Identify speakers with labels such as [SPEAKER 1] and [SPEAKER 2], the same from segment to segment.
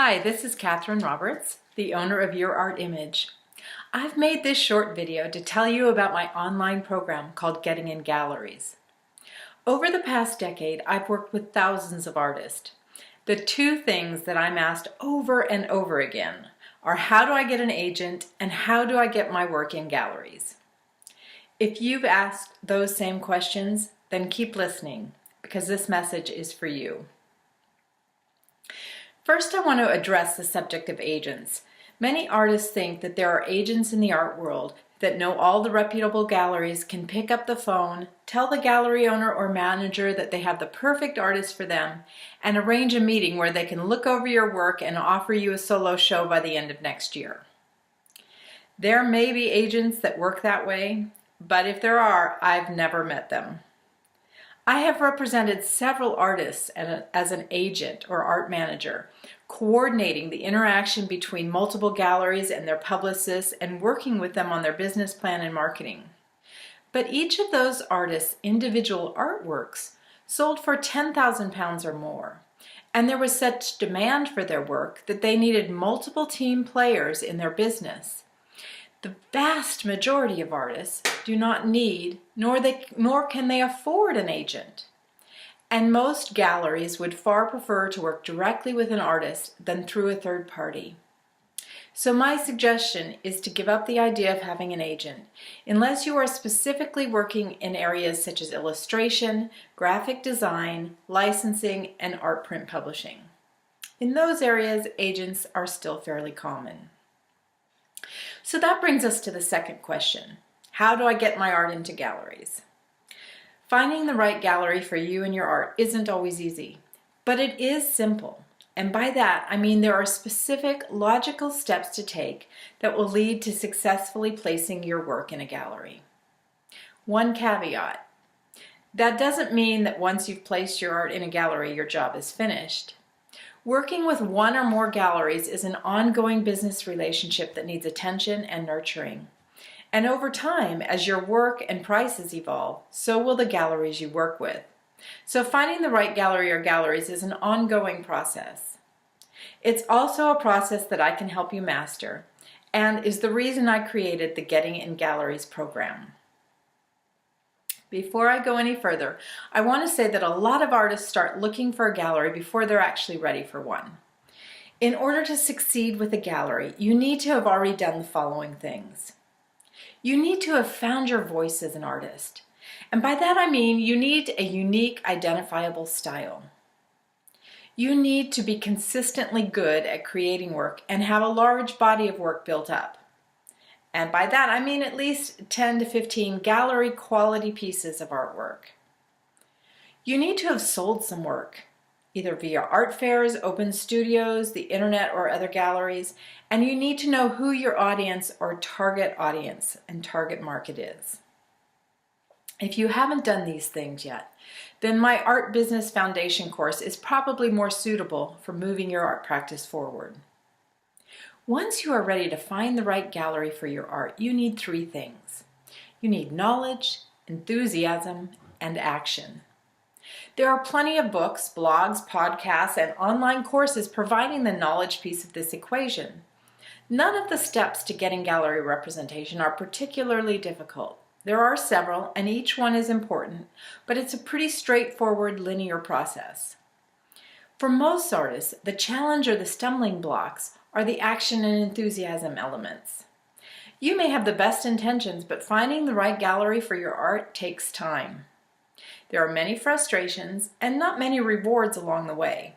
[SPEAKER 1] Hi, this is Kathryn Roberts, the owner of Your Art Image. I've made this short video to tell you about my online program called Getting in Galleries. Over the past decade, I've worked with thousands of artists. The two things that I'm asked over and over again are how do I get an agent and how do I get my work in galleries? If you've asked those same questions, then keep listening because this message is for you. First, I want to address the subject of agents. Many artists think that there are agents in the art world that know all the reputable galleries, can pick up the phone, tell the gallery owner or manager that they have the perfect artist for them, and arrange a meeting where they can look over your work and offer you a solo show by the end of next year. There may be agents that work that way, but if there are, I've never met them. I have represented several artists as an agent or art manager, coordinating the interaction between multiple galleries and their publicists and working with them on their business plan and marketing. But each of those artists' individual artworks sold for £10,000 or more, and there was such demand for their work that they needed multiple team players in their business. The vast majority of artists do not need, nor can they afford an agent. And most galleries would far prefer to work directly with an artist than through a third party. So my suggestion is to give up the idea of having an agent, unless you are specifically working in areas such as illustration, graphic design, licensing, and art print publishing. In those areas, agents are still fairly common. So that brings us to the second question. How do I get my art into galleries? Finding the right gallery for you and your art isn't always easy, but it is simple. And by that, I mean there are specific, logical steps to take that will lead to successfully placing your work in a gallery. One caveat. That doesn't mean that once you've placed your art in a gallery, your job is finished. Working with one or more galleries is an ongoing business relationship that needs attention and nurturing. And over time, as your work and prices evolve, so will the galleries you work with. So finding the right gallery or galleries is an ongoing process. It's also a process that I can help you master, and is the reason I created the Getting in Galleries program. Before I go any further, I want to say that a lot of artists start looking for a gallery before they're actually ready for one. In order to succeed with a gallery, you need to have already done the following things. You need to have found your voice as an artist. And by that I mean you need a unique, identifiable style. You need to be consistently good at creating work and have a large body of work built up. And by that, I mean at least 10 to 15 gallery quality pieces of artwork. You need to have sold some work, either via art fairs, open studios, the internet, or other galleries, and you need to know who your audience or target audience and target market is. If you haven't done these things yet, then my Art Business Foundation course is probably more suitable for moving your art practice forward. Once you are ready to find the right gallery for your art, you need three things. You need knowledge, enthusiasm, and action. There are plenty of books, blogs, podcasts, and online courses providing the knowledge piece of this equation. None of the steps to getting gallery representation are particularly difficult. There are several, and each one is important, but it's a pretty straightforward, linear process. For most artists, the challenge or the stumbling blocks are the action and enthusiasm elements. You may have the best intentions, but finding the right gallery for your art takes time. There are many frustrations and not many rewards along the way.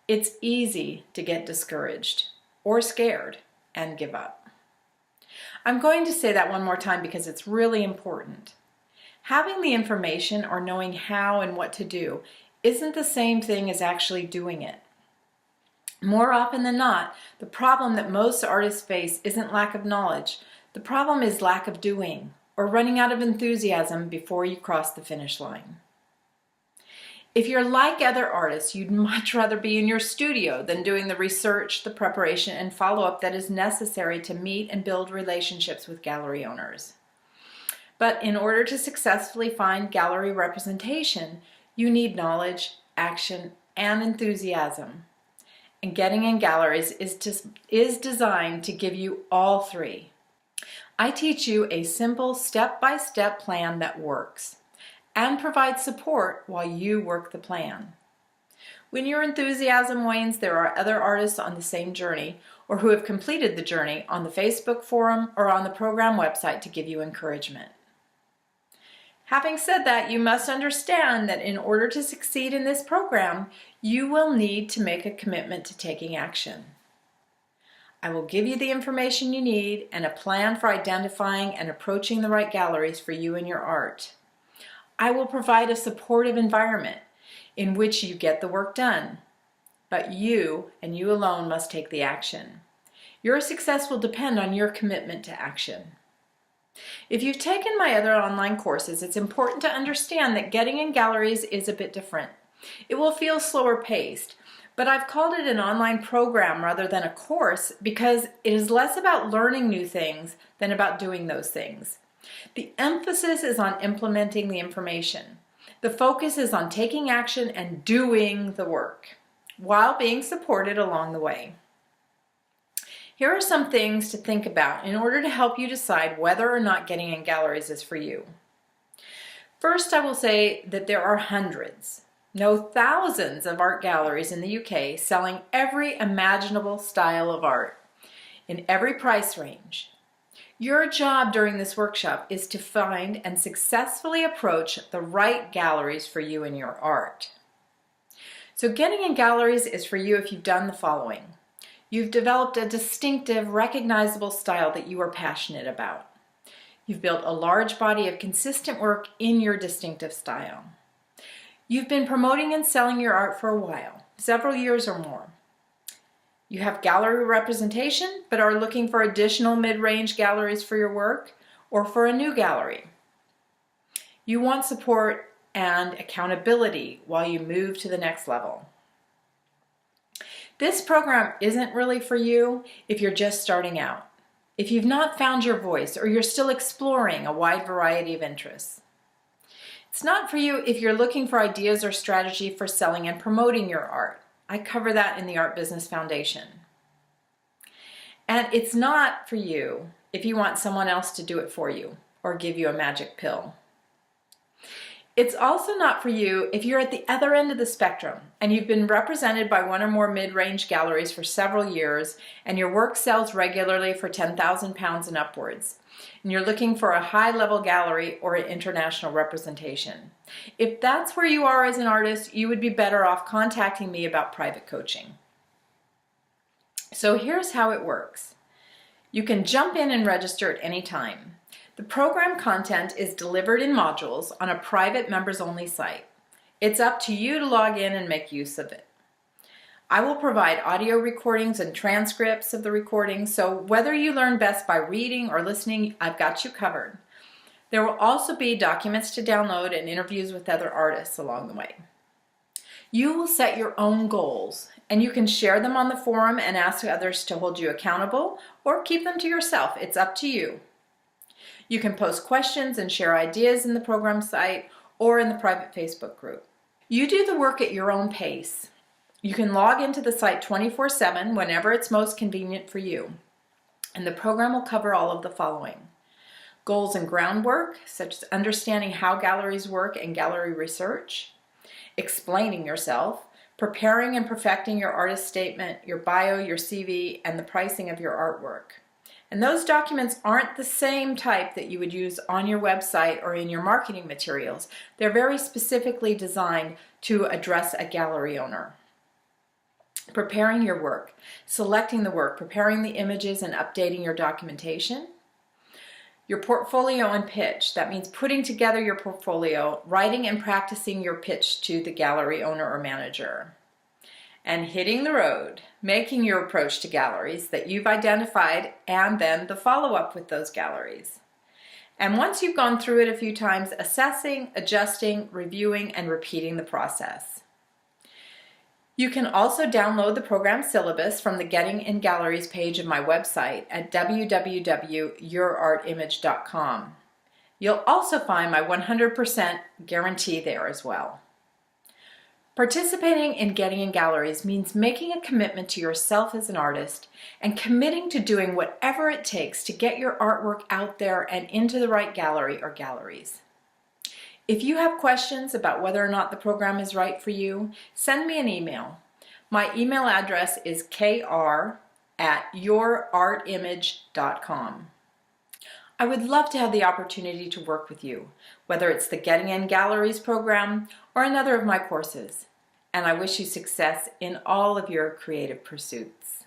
[SPEAKER 1] It's easy to get discouraged or scared and give up. I'm going to say that one more time because it's really important. Having the information or knowing how and what to do isn't the same thing as actually doing it. More often than not, the problem that most artists face isn't lack of knowledge. The problem is lack of doing, or running out of enthusiasm before you cross the finish line. If you're like other artists, you'd much rather be in your studio than doing the research, the preparation, and follow-up that is necessary to meet and build relationships with gallery owners. But in order to successfully find gallery representation, you need knowledge, action, and enthusiasm. and getting in galleries is designed to give you all three. I teach you a simple step-by-step plan that works and provides support while you work the plan. When your enthusiasm wanes, there are other artists on the same journey or who have completed the journey on the Facebook forum or on the program website to give you encouragement. Having said that, you must understand that in order to succeed in this program, you will need to make a commitment to taking action. I will give you the information you need and a plan for identifying and approaching the right galleries for you and your art. I will provide a supportive environment in which you get the work done, but you and you alone must take the action. Your success will depend on your commitment to action. If you've taken my other online courses, it's important to understand that getting in galleries is a bit different. It will feel slower paced, but I've called it an online program rather than a course because it is less about learning new things than about doing those things. The emphasis is on implementing the information. The focus is on taking action and doing the work while being supported along the way. Here are some things to think about in order to help you decide whether or not getting in galleries is for you. First, I will say that there are hundreds, no thousands of art galleries in the UK selling every imaginable style of art in every price range. Your job during this workshop is to find and successfully approach the right galleries for you and your art. So getting in galleries is for you if you've done the following. You've developed a distinctive, recognizable style that you are passionate about. You've built a large body of consistent work in your distinctive style. You've been promoting and selling your art for a while, several years or more. You have gallery representation, but are looking for additional mid-range galleries for your work or for a new gallery. You want support and accountability while you move to the next level. This program isn't really for you if you're just starting out, if you've not found your voice or you're still exploring a wide variety of interests. It's not for you if you're looking for ideas or strategy for selling and promoting your art. I cover that in the Art Business Foundation. And it's not for you if you want someone else to do it for you or give you a magic pill. It's also not for you if you're at the other end of the spectrum and you've been represented by one or more mid-range galleries for several years and your work sells regularly for £10,000 and upwards, and you're looking for a high-level gallery or an international representation. If that's where you are as an artist, you would be better off contacting me about private coaching. So here's how it works. You can jump in and register at any time. The program content is delivered in modules on a private members-only site. It's up to you to log in and make use of it. I will provide audio recordings and transcripts of the recordings, so whether you learn best by reading or listening, I've got you covered. There will also be documents to download and interviews with other artists along the way. You will set your own goals, and you can share them on the forum and ask others to hold you accountable or keep them to yourself. It's up to you. You can post questions and share ideas in the program site or in the private Facebook group. You do the work at your own pace. You can log into the site 24/7 whenever it's most convenient for you. And the program will cover all of the following: goals and groundwork, such as understanding how galleries work and gallery research, explaining yourself, preparing and perfecting your artist statement, your bio, your CV, and the pricing of your artwork. And those documents aren't the same type that you would use on your website or in your marketing materials. They're very specifically designed to address a gallery owner. Preparing your work, selecting the work, preparing the images and updating your documentation. Your portfolio and pitch, that means putting together your portfolio, writing and practicing your pitch to the gallery owner or manager. And hitting the road, making your approach to galleries that you've identified, and then the follow-up with those galleries. And once you've gone through it a few times, assessing, adjusting, reviewing, and repeating the process. You can also download the program syllabus from the Getting in Galleries page of my website at www.yourartimage.com. You'll also find my 100% guarantee there as well. Participating in Getting in Galleries means making a commitment to yourself as an artist and committing to doing whatever it takes to get your artwork out there and into the right gallery or galleries. If you have questions about whether or not the program is right for you, send me an email. My email address is kr@yourartimage.com. I would love to have the opportunity to work with you, whether it's the Getting in Galleries program or another of my courses. And I wish you success in all of your creative pursuits.